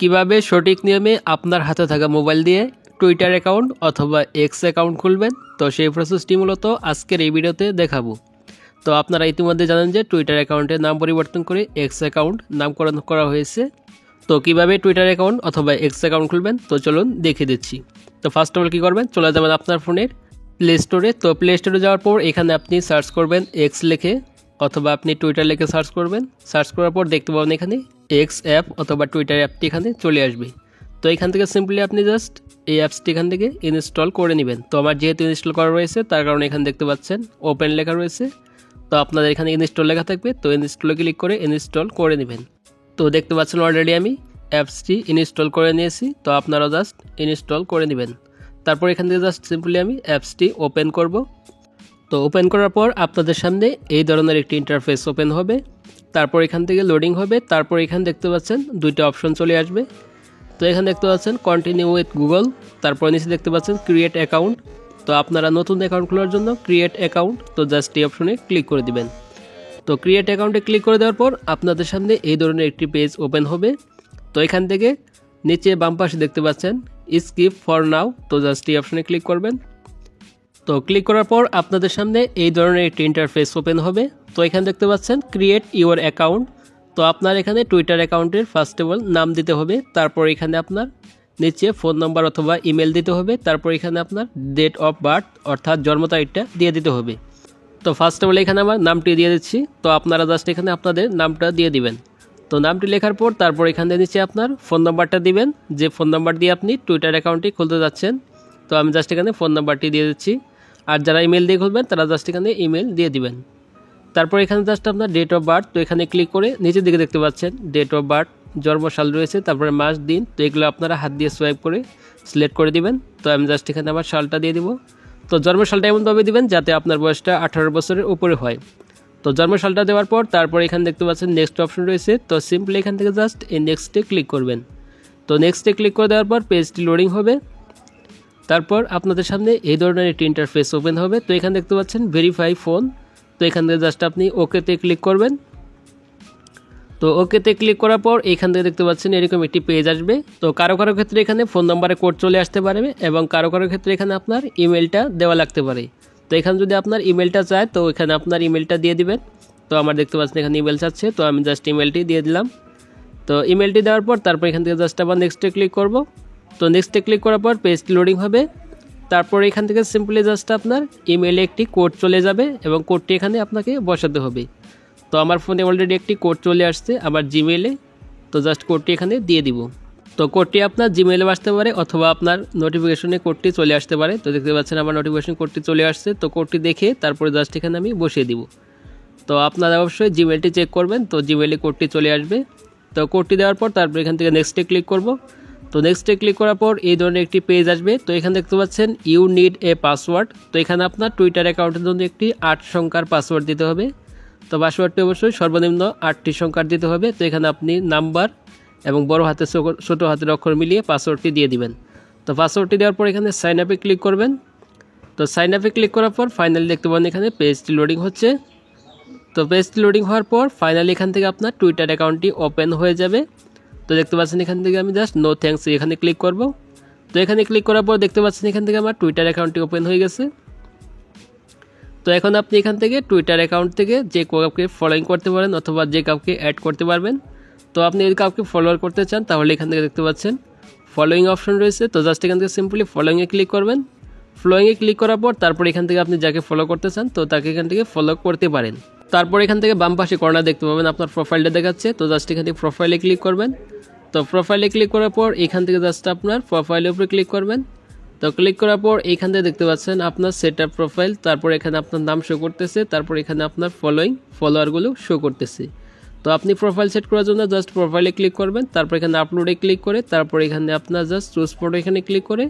কিভাবে সঠিক নিয়মে আপনার হাতে থাকা মোবাইল দিয়ে টুইটার অ্যাকাউন্ট অথবা এক্স অ্যাকাউন্ট খুলবেন, তো সেই প্রসেসটি মূলত আজকের এই ভিডিওতে দেখাবো। তো আপনারা ইতিমধ্যে জানেন যে টুইটার অ্যাকাউন্টের নাম পরিবর্তন করে এক্স অ্যাকাউন্ট নামকরণ করা হয়েছে। তো কিভাবে টুইটার অ্যাকাউন্ট অথবা এক্স অ্যাকাউন্ট খুলবেন, তো চলুন দেখিয়ে দিচ্ছি। তো ফার্স্ট অফ অল কী করবেন, চলে যাবেন আপনার ফোনের প্লে স্টোরে। তো প্লে স্টোরে যাওয়ার পর এখানে আপনি সার্চ করবেন এক্স লিখে, অথবা আপনি টুইটার লিখে সার্চ করবেন। সার্চ করার পর দেখতে পাবেন এখানে এক্স অ্যাপ অথবা টুইটার অ্যাপটি এখানে চলে আসবে। তো এখান থেকে সিম্পলি আপনি জাস্ট এই অ্যাপসটি এখান থেকে ইনস্টল করে নেবেন। তো আমার যেহেতু ইনস্টল করা রয়েছে তার কারণে এখানে দেখতে পাচ্ছেন ওপেন লেখা রয়েছে। তো আপনাদের এখানে ইনস্টল লেখা থাকবে, তো ইনস্টলে ক্লিক করে ইনস্টল করে নেবেন। তো দেখতে পাচ্ছেন অলরেডি আমি অ্যাপসটি ইনস্টল করে নিয়েছি। তো আপনারাও জাস্ট ইনস্টল করে নেবেন। তারপর এখান থেকে জাস্ট সিম্পলি আমি অ্যাপসটি ওপেন করব। তো ওপেন করার পর আপনাদের সামনে এই ধরনের একটি ইন্টারফেস ওপেন হবে। তারপর এখান থেকে লোডিং হবে। তারপর এখানে দেখতে পাচ্ছেন দুইটা অপশন চলে আসবে। তো এখানে দেখতে পাচ্ছেন কন্টিনিউ উইথ গুগল, তারপর নিচে দেখতে পাচ্ছেন ক্রিয়েট অ্যাকাউন্ট। তো আপনারা নতুন অ্যাকাউন্ট খোলার জন্য ক্রিয়েট অ্যাকাউন্ট, তো জাস্ট এই অপশনে ক্লিক করে দিবেন। তো ক্রিয়েট অ্যাকাউন্টে ক্লিক করে দেওয়ার পর আপনাদের সামনে এই ধরনের একটি পেজ ওপেন হবে। তো এখান থেকে নিচে বাম পাশে দেখতে পাচ্ছেন স্কিপ ফর নাও, তো জাস্ট এই অপশনে ক্লিক করবেন। তো ক্লিক করার পর আপনাদের সামনে এই ধরনের একটি ইন্টারফেস ওপেন হবে। তো এখানে দেখতে পাচ্ছেন ক্রিয়েট ইউর অ্যাকাউন্ট। তো আপনার এখানে টুইটার অ্যাকাউন্টের ফার্স্ট অফ অল নাম দিতে হবে। তারপর এখানে আপনার নিচে ফোন নাম্বার অথবা ইমেল দিতে হবে। তারপর এখানে আপনার ডেট অফ বার্থ অর্থাৎ জন্ম তারিখটা দিয়ে দিতে হবে। তো ফার্স্ট অফ অল এখানে আমার নামটি দিয়ে দিচ্ছি। তো আপনারা জাস্ট এখানে আপনাদের নামটা দিয়ে দিবেন। তো নামটি লেখার পর তারপর এখানে নিচে আপনার ফোন নাম্বারটা দিবেন, যে ফোন নাম্বার দিয়ে আপনি টুইটার অ্যাকাউন্টটি খুলতে যাচ্ছেন। তো আমি জাস্ট এখানে ফোন নাম্বারটি দিয়ে দিচ্ছি। আর যারা ইমেল দিয়ে খুলবেন তারা জাস্ট এখানে ইমেল দিয়ে দিবেন। তারপর এখানে জাস্ট আপনার ডেট অফ বার্থ, তো এখানে ক্লিক করে নিচের দিকে দেখতে পাচ্ছেন ডেট অফ বার্থ, জন্মসাল রয়েছে, তারপরে মাস দিন। তো এগুলো আপনারা হাত দিয়ে সোয়াইপ করে সিলেক্ট করে দিবেন। তো আমি জাস্ট এখানে আমার সালটা দিয়ে দিব। তো জন্মসালটা এমনভাবে দিবেন যাতে আপনার বয়সটা 18 বছরের উপরে হয়। তো জন্মসালটা দেওয়ার পর তারপর এখানে দেখতে পাচ্ছেন নেক্সট অপশন রয়েছে। তো সিম্পলি এখান থেকে জাস্ট এই নেক্সটে ক্লিক করবেন। তো নেক্সটে ক্লিক করে দেওয়ার পর পেজটি লোডিং হবে। তারপর আপনাদের সামনে এই ধরনের একটি ইন্টারফেস ওপেন হবে। তো এখানে দেখতে পাচ্ছেন ভেরিফাই ফোন, তো এখান থেকে জাস্ট আপনি ওকেতে ক্লিক করবেন। তো ওকেতে ক্লিক করার পর এখান থেকে দেখতে পাচ্ছেন এরকম একটি পেজ আসবে। তো কারো কারো ক্ষেত্রে এখানে ফোন নাম্বারে কোড চলে আসতে পারে এবং কারো কারো ক্ষেত্রে এখানে আপনার ইমেলটা দেওয়া লাগতে পারে। তো এখানে যদি আপনার ইমেলটা চায় তো এখানে আপনার ইমেলটা দিয়ে দিবেন। তো আমার দেখতে পাচ্ছেন এখানে ইমেল চাচ্ছে, তো আমি জাস্ট ইমেলটি দিয়ে দিলাম। তো ইমেলটি দেওয়ার পর তারপর এখান থেকে জাস্ট আবার নেক্সটে ক্লিক করব। তো নেক্সটে ক্লিক করার পর পেজটি লোডিং হবে। তারপর এখান থেকে সিম্পলি জাস্ট আপনার ইমেলে একটি কোড চলে যাবে এবং কোডটি এখানে আপনাকে বসাতে হবে। তো আমার ফোনে অলরেডি একটি কোড চলে আসছে আমার জিমেলে, তো জাস্ট কোডটি এখানে দিয়ে দিব। তো কোডটি আপনার জিমেলেও আসতে পারে অথবা আপনার নোটিফিকেশনে কোডটি চলে আসতে পারে। তো দেখতে পাচ্ছেন আমার নোটিফিকেশন কোডটি চলে আসছে। তো কোডটি দেখে তারপরে জাস্ট এখানে আমি বসিয়ে দিব। তো আপনারা অবশ্যই জিমেলটি চেক করবেন, তো জিমেলে কোডটি চলে আসবে। তো কোডটি দেওয়ার পর তারপর এখান থেকে নেক্সটে ক্লিক করব। তো নেক্সটে ক্লিক করার পর এই ধরনের একটি পেজ আসবে। তো এখানে দেখতে পাচ্ছেন ইউ নিড এ পাসওয়ার্ড। তো এখানে আপনার টুইটার অ্যাকাউন্টের জন্য একটি 8 সংখ্যার পাসওয়ার্ড দিতে হবে। তো পাসওয়ার্ডটি অবশ্যই সর্বনিম্ন 8টি সংখ্যার দিতে হবে। তো এখানে আপনি নাম্বার এবং বড় হাতের ছোটো হাতের অক্ষর মিলিয়ে পাসওয়ার্ডটি দিয়ে দিবেন। তো পাসওয়ার্ডটি দেওয়ার পর এখানে সাইন আপে ক্লিক করবেন। তো সাইন আপে ক্লিক করার পর ফাইনালি দেখতে পাবেন এখানে পেজটি লোডিং হচ্ছে। তো পেজটি লোডিং হওয়ার পর ফাইনালি এখান থেকে আপনার টুইটার অ্যাকাউন্টটি ওপেন হয়ে যাবে। তো দেখতে পাচ্ছেন এখান থেকে আমি জাস্ট নো থ্যাঙ্কস এখানে ক্লিক করব। তো এখানে ক্লিক করার পর দেখতে পাচ্ছেন এখান থেকে আমার টুইটার অ্যাকাউন্টটি ওপেন হয়ে গেছে। তো এখন আপনি এখান থেকে টুইটার অ্যাকাউন্ট থেকে যে কাউকে ফলোইং করতে পারেন অথবা যে কাউকে অ্যাড করতে পারবেন। তো আপনি যদি কাউকে ফলোয়ার করতে চান তাহলে এখান থেকে দেখতে পাচ্ছেন ফলোইং অপশন রয়েছে। তো জাস্ট এখান থেকে সিম্পলি ফলোইংয়ে ক্লিক করবেন। ফলোইংয়ে ক্লিক করার পর তারপর এখান থেকে আপনি যাকে ফলো করতে চান তো তাকে এখান থেকে ফলো করতে পারেন। তারপর এখান থেকে বাম পাশে কর্নার দেখতে পাবেন আপনার প্রোফাইলটা দেখাচ্ছে। তো জাস্ট এখান থেকে প্রোফাইলে ক্লিক করবেন। তো প্রোফাইলে ক্লিক করার পর এখান থেকে জাস্ট আপনার প্রোফাইলের উপরে ক্লিক করবেন। তো ক্লিক করার পর এখান থেকে দেখতে পাচ্ছেন আপনার সেট আপ প্রোফাইল, তারপর এখানে আপনার নাম শো করতেছে, তারপর এখানে আপনার ফলোয়ারগুলো শো করতেছে। তো আপনি প্রোফাইল সেট করার জন্য জাস্ট প্রোফাইলে ক্লিক করবেন। তারপর এখানে আপলোডে ক্লিক করে তারপর এখানে আপনার জাস্ট চুজ ফটো এখানে ক্লিক করে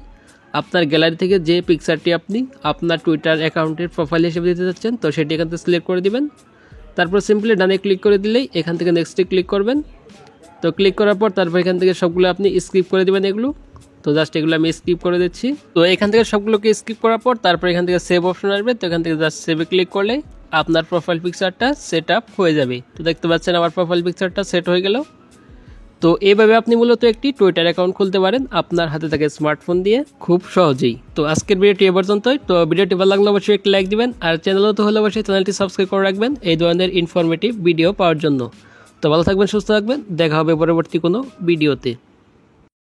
আপনার গ্যালারি থেকে যে পিকচারটি আপনি আপনার টুইটার অ্যাকাউন্টের প্রোফাইল হিসেবে দিতে যাচ্ছেন তো সেটি এখান থেকে সিলেক্ট করে দিবেন। তারপর সিম্পলি ডানে ক্লিক করে দিলেই এখান থেকে নেক্সটে ক্লিক করবেন। তো ক্লিক করার পর তারপর এখান থেকে সবগুলো আপনি স্কিপ করে দেবেন এগুলো। তো জাস্ট এগুলো আমি স্কিপ করে দিচ্ছি। তো এখান থেকে সবগুলোকে স্কিপ করার পর তারপর এখান থেকে সেভ অপশন আসবে। তো এখান থেকে জাস্ট সেভে ক্লিক করলে আপনার প্রোফাইল পিকচারটা সেট আপ হয়ে যাবে। তো দেখতে পাচ্ছেন আমার প্রোফাইল পিকচারটা সেট হয়ে গেল। তো এইভাবে আপনি মূলত একটি টুইটার অ্যাকাউন্ট খুলতে পারেন আপনার হাতে থাকে স্মার্টফোন দিয়ে খুব সহজেই। তো আজকের ভিডিওটি এ পর্যন্তই। তো ভিডিওটি ভালো লাগলে অবশ্যই একটি লাইক দিবেন, আর চ্যানেলও তো হলে অবশ্যই চ্যানেলটি সাবস্ক্রাইব করে রাখবেন এই ধরনের ইনফরমেটিভ ভিডিও পাওয়ার জন্য। তো ভালো থাকবেন, সুস্থ থাকবেন, দেখা হবে পরবর্তী কোনো ভিডিওতে।